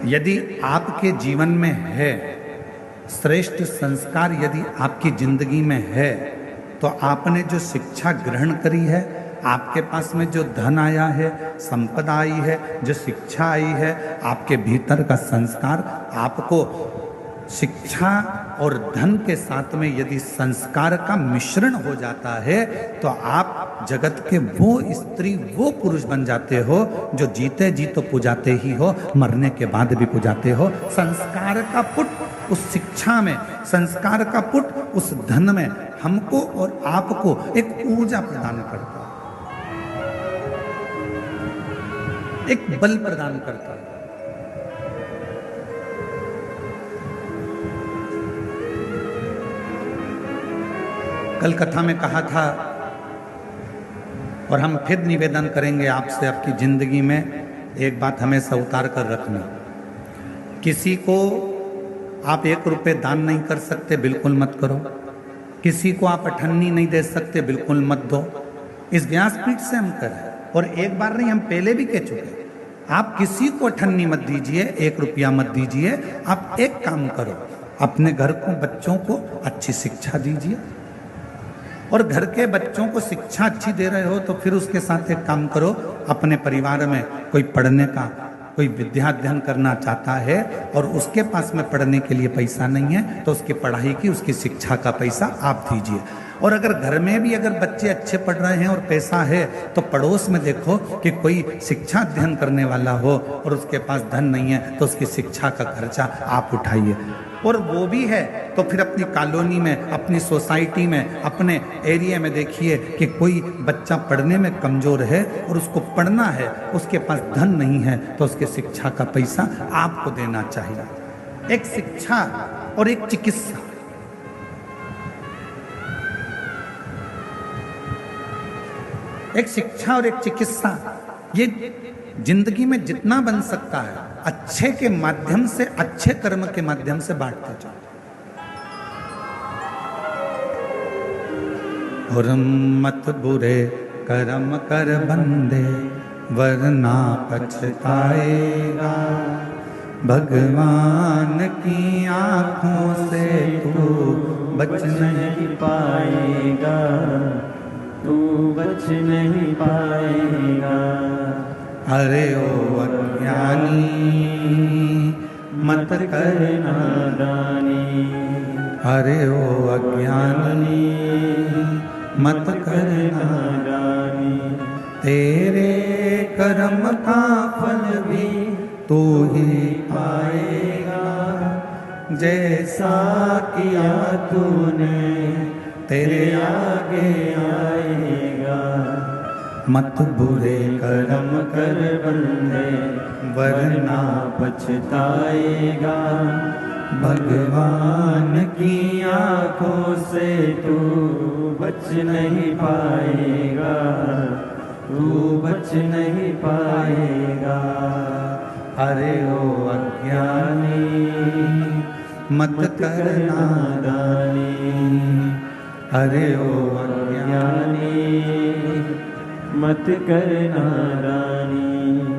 यदि आपके जीवन में है, श्रेष्ठ संस्कार यदि आपकी जिंदगी में है, तो आपने जो शिक्षा ग्रहण करी है, आपके पास में जो धन आया है, संपदा आई है, जो शिक्षा आई है, आपके भीतर का संस्कार, आपको शिक्षा और धन के साथ में यदि संस्कार का मिश्रण हो जाता है, तो आप जगत के वो स्त्री, वो पुरुष बन जाते हो जो जीते जी तो पुजाते ही हो, मरने के बाद भी पुजाते हो। संस्कार का पुट उस शिक्षा में, संस्कार का पुट उस धन में हमको और आपको एक ऊर्जा प्रदान करता है, एक बल प्रदान करता है। कल कथा में कहा था, और हम फिर निवेदन करेंगे आपसे, आपकी जिंदगी में एक बात हमेशा उतार कर रखना, किसी को आप 1 रुपये दान नहीं कर सकते, बिल्कुल मत करो। किसी को आप अठन्नी नहीं दे सकते, बिल्कुल मत दो। इस व्यासपीठ से हम करें, और एक बार नहीं, हम पहले भी कह चुके, आप किसी को अठन्नी मत दीजिए, 1 रुपया मत दीजिए। आप एक काम करो, अपने घर को, बच्चों को अच्छी शिक्षा दीजिए, और घर के बच्चों को शिक्षा अच्छी दे रहे हो तो फिर उसके साथ एक काम करो, अपने परिवार में कोई पढ़ने का, कोई विद्या अध्ययन करना चाहता है और उसके पास में पढ़ने के लिए पैसा नहीं है, तो उसकी पढ़ाई की, उसकी शिक्षा का पैसा आप दीजिए। और अगर घर में भी अगर बच्चे अच्छे पढ़ रहे हैं और पैसा है, तो पड़ोस में देखो कि कोई शिक्षा अध्ययन करने वाला हो और उसके पास धन नहीं है, तो उसकी शिक्षा का खर्चा आप उठाइए। और वो भी है तो फिर अपनी कॉलोनी में, अपनी सोसाइटी में, अपने एरिया में देखिए कि कोई बच्चा पढ़ने में कमज़ोर है और उसको पढ़ना है, उसके पास धन नहीं है, तो उसके शिक्षा का पैसा आपको देना चाहिए। एक शिक्षा और एक चिकित्सा, एक शिक्षा और एक चिकित्सा, ये जिंदगी में जितना बन सकता है अच्छे के माध्यम से, अच्छे कर्म के माध्यम से बांटते जाओ। और मत बुरे कर्म कर बंदे, वरना पछताएगा। भगवान की आंखों से तू बच नहीं पाएगा, तू बच नहीं पाएगा। अरे ओ अज्ञानी मत कर नादानी, अरे ओ अज्ञानी मत कर नादानी। तेरे कर्म का फल भी तू ही पाएगा, जैसा किया तूने तेरे आगे आएगा। मत बुरे कर्म कर बंदे, वरना पछताएगा। भगवान की आंखों से तू बच नहीं पाएगा, तू बच नहीं पाएगा। अरे ओ अज्ञानी मत कर नादानी, अरे ओ अज्ञानी मत कर नादानी।